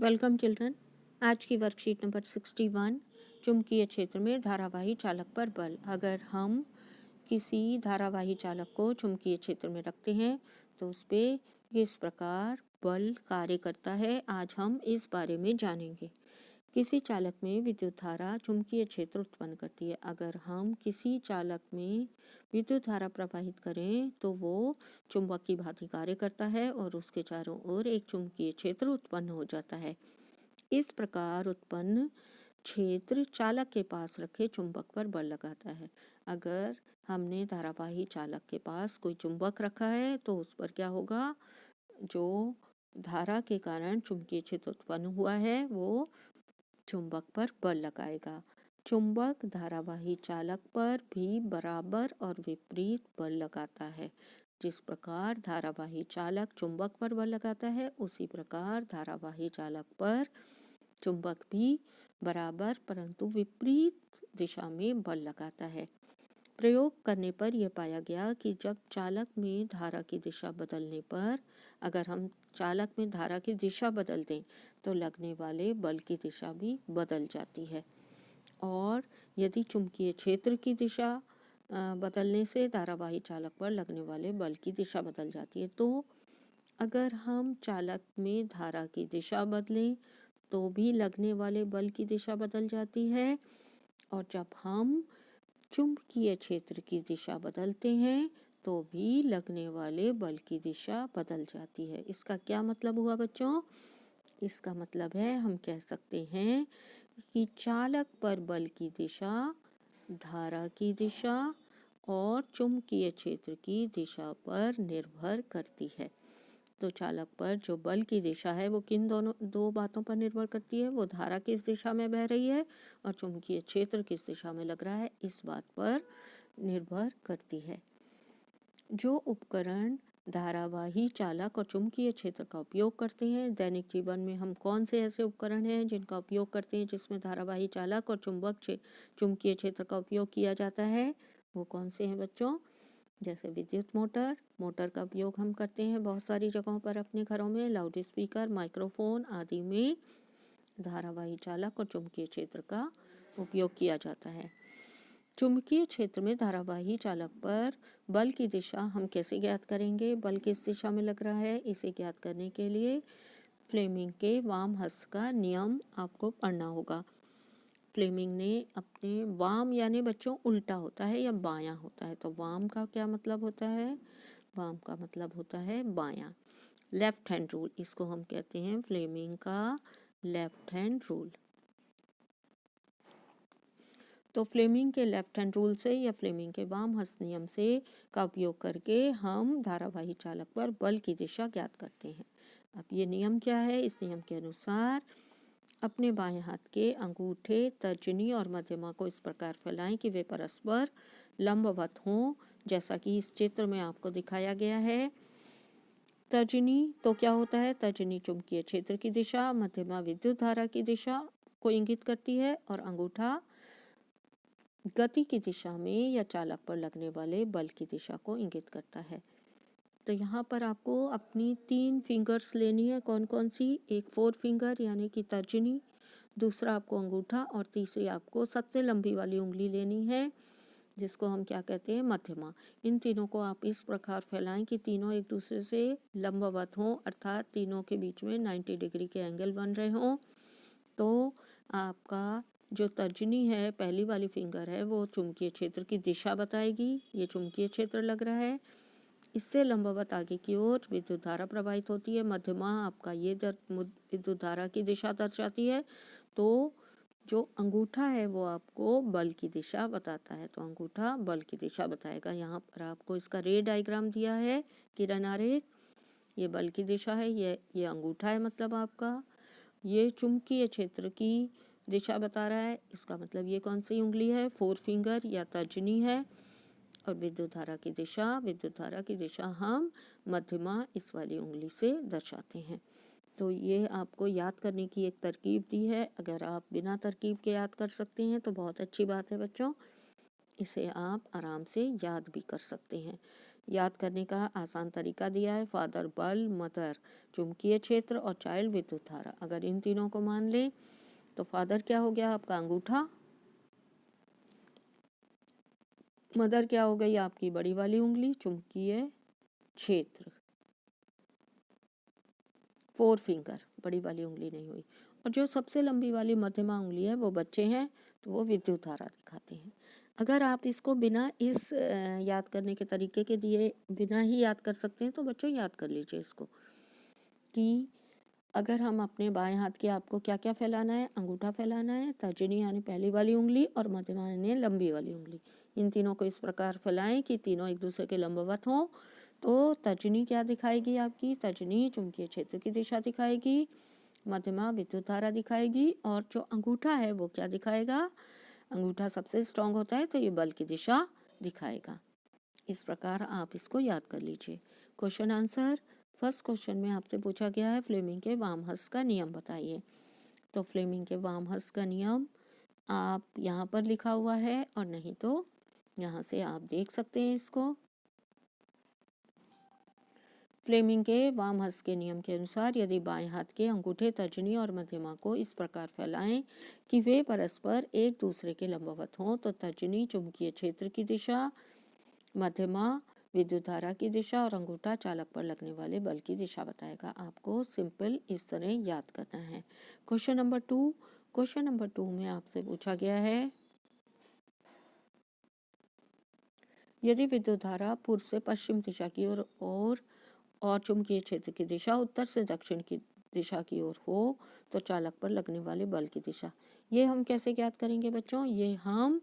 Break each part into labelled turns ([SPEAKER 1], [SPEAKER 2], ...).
[SPEAKER 1] Welcome children. आज की worksheet number 61 चुंबकीय क्षेत्र में धारावाही चालक पर बल। अगर हम किसी धारावाही चालक को चुंबकीय क्षेत्र में रखते हैं तो उस पर किस प्रकार बल कार्य करता है, आज हम इस बारे में जानेंगे। किसी चालक में विद्युत धारा चुंबकीय क्षेत्र उत्पन्न करती है। अगर हम किसी चालक में विद्युत धारा प्रवाहित करें तो वो चुंबक की भांति कार्य करता है और उसके चारों ओर एक चुंबकीय क्षेत्र उत्पन्न हो जाता है। इस प्रकार उत्पन्न क्षेत्र चालक के पास रखे चुंबक पर बल लगाता है। अगर हमने धारावाही चालक के पास कोई चुंबक रखा है तो उस पर क्या होगा, जो धारा के कारण चुंबकीय क्षेत्र उत्पन्न हुआ है वो चुंबक पर बल लगाएगा। चुंबक धारावाही चालक पर भी बराबर और विपरीत बल लगाता है। जिस प्रकार धारावाही चालक चुंबक पर बल लगाता है उसी प्रकार धारावाही चालक पर चुंबक भी बराबर परंतु विपरीत दिशा में बल लगाता है। प्रयोग करने पर यह पाया गया कि जब चालक में धारा की दिशा बदलने पर, अगर हम चालक में धारा की दिशा बदल दें तो लगने वाले बल की दिशा भी बदल जाती है। और यदि चुंबकीय क्षेत्र की दिशा बदलने से धारावाही चालक पर लगने वाले बल की दिशा बदल जाती है। तो अगर हम चालक में धारा की दिशा बदलें तो भी लगने वाले बल की दिशा बदल जाती है, और जब हम चुंबकीय क्षेत्र की दिशा बदलते हैं तो भी लगने वाले बल की दिशा बदल जाती है। इसका क्या मतलब हुआ बच्चों? इसका मतलब है हम कह सकते हैं कि चालक पर बल की दिशा धारा की दिशा और चुंबकीय क्षेत्र की दिशा पर निर्भर करती है। तो चालक पर जो बल की दिशा है वो किन दो बातों पर निर्भर करती है, वो धारा किस दिशा में बह रही है और चुंबकीय क्षेत्र किस दिशा में लग रहा है, इस बात पर निर्भर करती है। जो उपकरण धारावाही चालक और चुंबकीय क्षेत्र का उपयोग करते हैं, दैनिक जीवन में हम कौन से ऐसे उपकरण हैं जिनका उपयोग करते हैं जिसमें धारावाही चालक और चुंबकीय क्षेत्र का उपयोग किया जाता है, वो कौन से हैं बच्चों? जैसे विद्युत मोटर का उपयोग हम करते हैं बहुत सारी जगहों पर अपने घरों में, लाउड स्पीकर, माइक्रोफोन आदि में धारावाही चालक और चुंबकीय क्षेत्र का उपयोग किया जाता है। चुंबकीय क्षेत्र में धारावाही चालक पर बल की दिशा हम कैसे ज्ञात करेंगे? बल किस दिशा में लग रहा है, इसे ज्ञात करने के लिए फ्लेमिंग के वाम हस्त का नियम आपको पढ़ना होगा। फ्लेमिंग ने अपने वाम यानी बच्चों उल्टा होता है या बायां होता है, तो वाम का क्या मतलब होता है? वाम का मतलब होता है बायां। लेफ्ट हैंड रूल, इसको हम कहते हैं फ्लेमिंग का लेफ्ट हैंड रूल। तो फ्लेमिंग के लेफ्ट हैंड रूल से या फ्लेमिंग के वाम हस्त नियम से का उपयोग करके हम धारावाही चालक पर बल की दिशा ज्ञात करते हैं। अब ये नियम क्या है? इस नियम के अनुसार अपने बाएं हाथ के अंगूठे, तर्जनी और मध्यमा को इस प्रकार फैलाएं कि वे परस्पर लंबवत हों, जैसा कि इस चित्र में आपको दिखाया गया है। तर्जनी तो क्या होता है? तर्जनी चुंबकीय क्षेत्र की दिशा, मध्यमा विद्युत धारा की दिशा को इंगित करती है और अंगूठा गति की दिशा में या चालक पर लगने वाले बल की दिशा को इंगित करता है। तो यहाँ पर आपको अपनी 3 फिंगर्स लेनी है। कौन कौन सी? एक 4 फिंगर यानी कि तर्जनी, दूसरा आपको अंगूठा और तीसरी आपको सबसे लंबी वाली उंगली लेनी है जिसको हम क्या कहते हैं? मध्यमा। इन तीनों को आप इस प्रकार फैलाएं कि तीनों एक दूसरे से लंबवत हों, अर्थात तीनों के बीच में 90 डिग्री के एंगल बन रहे हों। तो आपका जो तर्जनी है, पहली वाली फिंगर है, वो चुंबकीय क्षेत्र की दिशा बताएगी। ये चुंबकीय क्षेत्र लग रहा है, इससे लंबवत आगे की ओर विद्युत धारा प्रवाहित होती है। मध्यमा आपका ये विद्युत धारा की दिशा दर्शाती है। तो जो अंगूठा है वो आपको बल की दिशा बताता है, तो अंगूठा बल की दिशा बताएगा। यहाँ पर आपको इसका रे डायग्राम दिया है, किरण आरेख। ये बल की दिशा है, ये अंगूठा है, मतलब आपका ये चुंबकीय क्षेत्र की दिशा बता रहा है। इसका मतलब ये कौन सी उंगली है? 4 फिंगर या तर्जनी है। और विद्युत धारा की दिशा हम मध्यमा इस वाली उंगली से दर्शाते हैं। तो ये आपको याद करने की एक तरकीब दी है। अगर आप बिना तरकीब के याद कर सकते हैं तो बहुत अच्छी बात है बच्चों, इसे आप आराम से याद भी कर सकते हैं। याद करने का आसान तरीका दिया है, फादर बल, मदर चुंबकीय क्षेत्र और चाइल्ड विद्युत धारा। अगर इन तीनों को मान ले तो फादर क्या हो गया आपका अंगूठा, मदर क्या हो गई आपकी बड़ी वाली उंगली चुंबकीय क्षेत्र, 4 फिंगर, बड़ी वाली उंगली नहीं हुई, और जो सबसे लंबी वाली मध्यमा उंगली है वो बच्चे हैं तो वो विद्युत धारा दिखाते हैं। अगर आप इसको बिना इस याद करने के तरीके के दिए बिना ही याद कर सकते हैं तो बच्चों याद कर लीजिए इसको कि अगर हम अपने बाएं हाथ के आपको क्या क्या फैलाना है, अंगूठा फैलाना है, तर्जनी यानी पहली वाली उंगली और मध्यमा यानी लंबी वाली उंगली, इन तीनों को इस प्रकार फैलाएं कि तीनों एक दूसरे के लंबवत हों। तो तर्जनी क्या दिखाएगी आपकी, तर्जनी चुंबकीय क्षेत्र की दिशा दिखाएगी, मध्यमा विद्युत धारा दिखाएगी, और जो अंगूठा है वो क्या दिखाएगा, अंगूठा सबसे स्ट्रांग होता है तो ये बल की दिशा दिखाएगा। इस प्रकार आप इसको याद कर लीजिए। क्वेश्चन आंसर, फर्स्ट क्वेश्चन में आपसे पूछा गया है फ्लेमिंग के वामहस्त का नियम बताइए। तो फ्लेमिंग के वामहस्त का नियम आप यहाँ पर लिखा हुआ है और नहीं तो यहाँ से आप देख सकते हैं इसको। फ्लेमिंग के वामहस्त के नियम के अनुसार यदि बाएं हाथ के अंगूठे, तर्जनी और मध्यमा को इस प्रकार फैलाएं कि वे परस्पर एक दूसरे के लंबवत हों तो तर्जनी चुंबकीय क्षेत्र की दिशा, मध्यमा विद्युत धारा की दिशा और अंगूठा चालक पर लगने वाले बल की दिशा बताएगा। आपको सिंपल इस तरह याद करना है। क्वेश्चन नंबर 2, क्वेश्चन नंबर 2 में आपसे पूछा गया है यदि विद्युत धारा पूर्व से पश्चिम दिशा की ओर और चुंबकीय क्षेत्र की दिशा उत्तर से दक्षिण की दिशा की ओर हो तो चालक पर लगने वाले बल की दिशा। ये हम कैसे ज्ञात करेंगे बच्चों, ये हम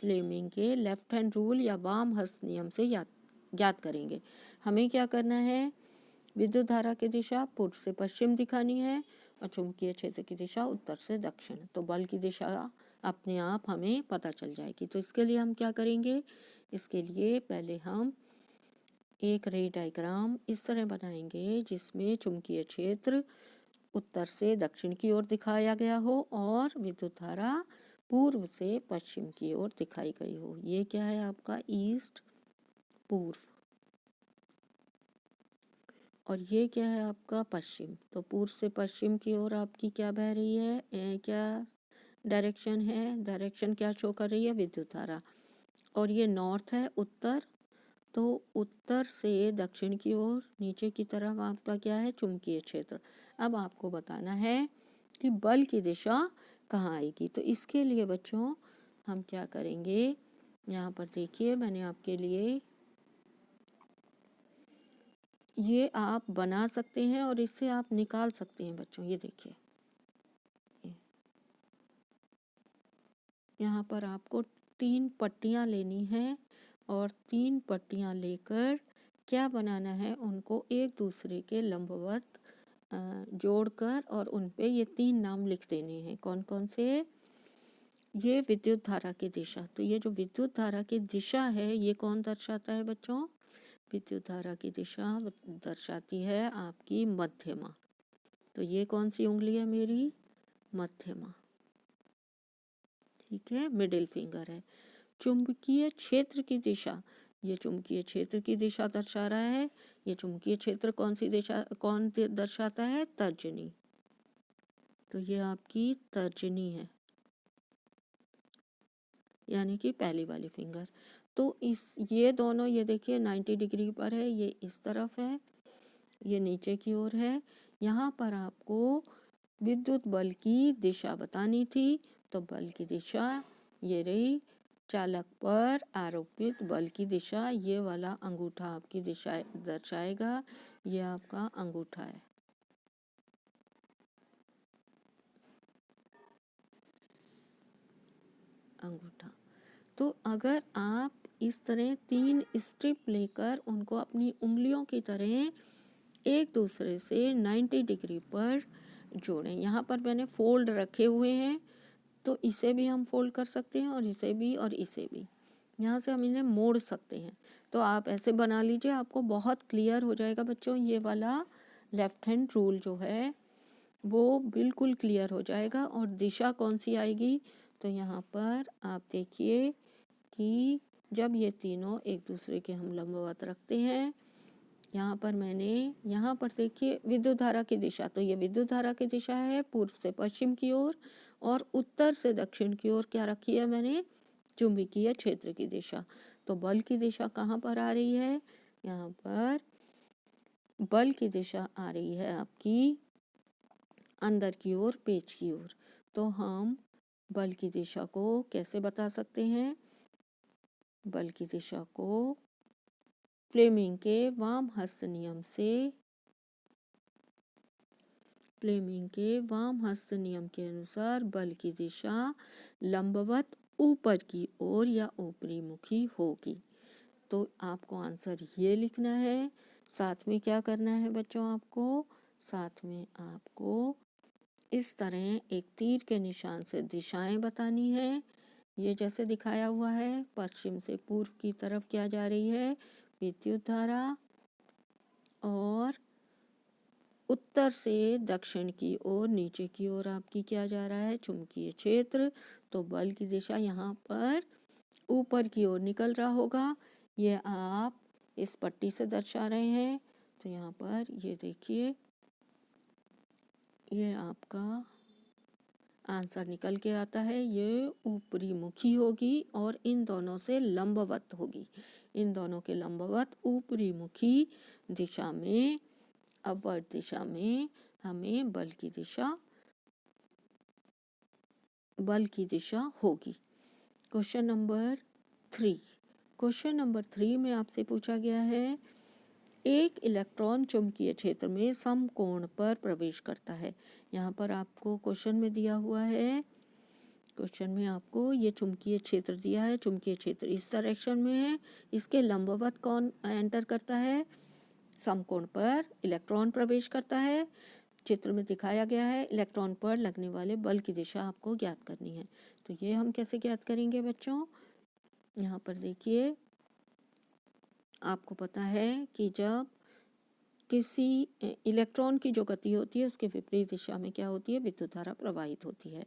[SPEAKER 1] फ्लेमिंग के लेफ्ट हैंड रूल या वाम हस्त नियम से ज्ञात करेंगे। हमें क्या करना है, विद्युत धारा की दिशा पूर्व से पश्चिम दिखानी है और चुंबकीय क्षेत्र की दिशा उत्तर से दक्षिण, तो बल की दिशा अपने आप हमें पता चल जाएगी। तो इसके लिए हम क्या करेंगे, इसके लिए पहले हम एक रे डायग्राम इस तरह बनाएंगे जिसमें चुंबकीय क्षेत्र उत्तर से दक्षिण की ओर दिखाया गया हो और विद्युत धारा पूर्व से पश्चिम की ओर दिखाई गई हो। ये क्या है आपका ईस्ट पूर्व, और ये क्या है आपका पश्चिम। तो पूर्व से पश्चिम की ओर आपकी क्या बह रही है, क्या डायरेक्शन है, डायरेक्शन क्या शो कर रही है, विद्युत धारा। और ये नॉर्थ है उत्तर, तो उत्तर से दक्षिण की ओर नीचे की तरफ आपका क्या है, चुंबकीय क्षेत्र। अब आपको बताना है कि बल की दिशा कहाँ आएगी। तो इसके लिए बच्चों हम क्या करेंगे, यहाँ पर देखिए मैंने आपके लिए ये आप बना सकते हैं और इससे आप निकाल सकते हैं बच्चों। ये देखिए यहाँ पर आपको 3 पट्टियाँ लेनी हैं और 3 पट्टियाँ लेकर क्या बनाना है, उनको एक दूसरे के लंबवत जोड़कर और उन पे ये 3 नाम लिख देने हैं। कौन कौन से, ये विद्युत धारा की दिशा। तो ये जो विद्युत धारा की दिशा है ये कौन दर्शाता है बच्चों, विद्युत धारा की दिशा दर्शाती है आपकी मध्यमा। तो ये कौन सी उंगली है मेरी, मध्यमा, ठीक है, मिडिल फिंगर है। चुंबकीय क्षेत्र की दिशा, ये चुंबकीय क्षेत्र की दिशा दर्शा रहा है। ये चुंबकीय क्षेत्र कौन सी दिशा कौन दर्शाता है, तर्जनी। तो ये आपकी तर्जनी है यानी कि पहली वाली फिंगर। तो इस ये दोनों ये देखिए 90 डिग्री पर है, ये इस तरफ है, ये नीचे की ओर है। यहाँ पर आपको विद्युत बल की दिशा बतानी थी, तो बल की दिशा ये रही, चालक पर आरोपित बल की दिशा, ये वाला अंगूठा आपकी दिशा दर्शाएगा। ये आपका अंगूठा है, अंगूठा। तो अगर आप इस तरह 3 स्ट्रिप लेकर उनको अपनी उंगलियों की तरह एक दूसरे से 90 डिग्री पर जोड़ें। यहाँ पर मैंने फोल्ड रखे हुए हैं, तो इसे भी हम फोल्ड कर सकते हैं और इसे भी और इसे भी, यहाँ से हम इन्हें मोड़ सकते हैं। तो आप ऐसे बना लीजिए, आपको बहुत क्लियर हो जाएगा बच्चों। ये वाला लेफ्ट हैंड रूल जो है वो बिल्कुल क्लियर हो जाएगा। और दिशा कौन सी आएगी, तो यहाँ पर आप देखिए कि जब ये तीनों एक दूसरे के हम लंबवत रखते हैं, यहाँ पर देखिए विद्युत धारा की दिशा, तो ये विद्युत धारा की दिशा है पूर्व से पश्चिम की ओर, और उत्तर से दक्षिण की ओर क्या रखी है मैंने, चुंबकीय क्षेत्र की दिशा। तो बल की दिशा कहाँ पर आ रही है, यहाँ पर बल की दिशा आ रही है आपकी अंदर की ओर, पेच की ओर। तो हम बल की दिशा को कैसे बता सकते हैं, बल की दिशा को फ्लेमिंग के वाम हस्त नियम के अनुसार बल की दिशा लंबवत ऊपर की ओर या ऊपरी मुखी होगी। तो आपको आंसर ये लिखना है। साथ में क्या करना है बच्चों, साथ में आपको इस तरह एक तीर के निशान से दिशाएं बतानी है। ये जैसे दिखाया हुआ है, पश्चिम से पूर्व की तरफ क्या जा रही है, विद्युत धारा, और उत्तर से दक्षिण की ओर, नीचे की ओर आपकी क्या जा रहा है, चुंबकीय क्षेत्र। तो बल की दिशा यहाँ पर ऊपर की ओर निकल रहा होगा। ये आप इस पट्टी से दर्शा रहे हैं। तो यहाँ पर ये देखिए, ये आपका आंसर निकल के आता है। ये ऊपरी मुखी होगी और इन दोनों से लंबवत होगी। इन दोनों के लंबवत ऊपरी मुखी दिशा में, अपवर्ड दिशा में हमें बल की दिशा होगी। क्वेश्चन नंबर 3 में आपसे पूछा गया है, एक इलेक्ट्रॉन चुंबकीय क्षेत्र में समकोण पर प्रवेश करता है। यहाँ पर आपको क्वेश्चन में दिया हुआ है, क्वेश्चन में आपको ये चुंबकीय क्षेत्र दिया है। चुंबकीय क्षेत्र इस डायरेक्शन में है, इसके लंबवत कौन एंटर करता है, समकोण पर इलेक्ट्रॉन प्रवेश करता है। चित्र में दिखाया गया है, इलेक्ट्रॉन पर लगने वाले बल की दिशा आपको ज्ञात करनी है। तो ये हम कैसे ज्ञात करेंगे बच्चों, यहाँ पर देखिए, आपको पता है कि जब किसी इलेक्ट्रॉन की जो गति होती है उसके विपरीत दिशा में क्या होती है, विद्युत धारा प्रवाहित होती है।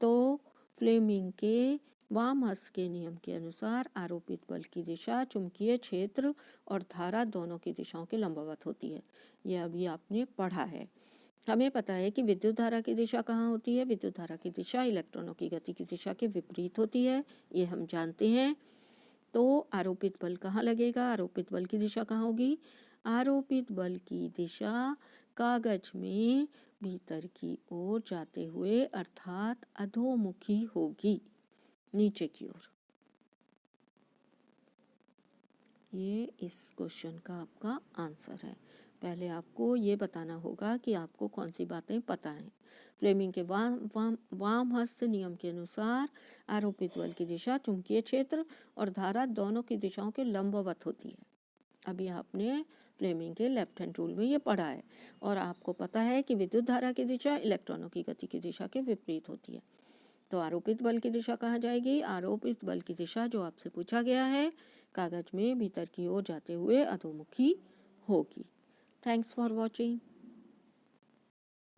[SPEAKER 1] तो फ्लेमिंग के वाम हस्त के नियम के अनुसार आरोपित बल की दिशा चुंबकीय क्षेत्र और धारा दोनों की दिशाओं के लंबवत होती है। यह अभी आपने पढ़ा है। हमें पता है कि विद्युत धारा की दिशा कहाँ होती है, विद्युत धारा की दिशा इलेक्ट्रॉनों की गति की दिशा के विपरीत होती है, ये हम जानते हैं। तो आरोपित बल कहाँ लगेगा, आरोपित बल की दिशा कहाँ होगी, आरोपित बल की दिशा कागज में भीतर की ओर जाते हुए अर्थात अधोमुखी होगी, नीचे की ओर। ये इस क्वेश्चन का आपका आंसर है। पहले आपको ये बताना होगा कि आपको कौन सी बातें पता हैं। फ्लेमिंग के वाम हस्त नियम के अनुसार आरोपित बल की दिशा चुंबकीय क्षेत्र और धारा दोनों की दिशाओं के लंबवत होती है। अभी आपने फ्लेमिंग के लेफ्ट हैंड रूल में ये पढ़ा है। और आपको पता है कि विद्युत धारा की दिशा इलेक्ट्रॉनों की गति की दिशा के विपरीत होती है। तो आरोपित बल की दिशा कहाँ जाएगी, आरोपित बल की दिशा जो आपसे पूछा गया है कागज में भीतर की ओर जाते हुए अधोमुखी होगी। Thanks for watching.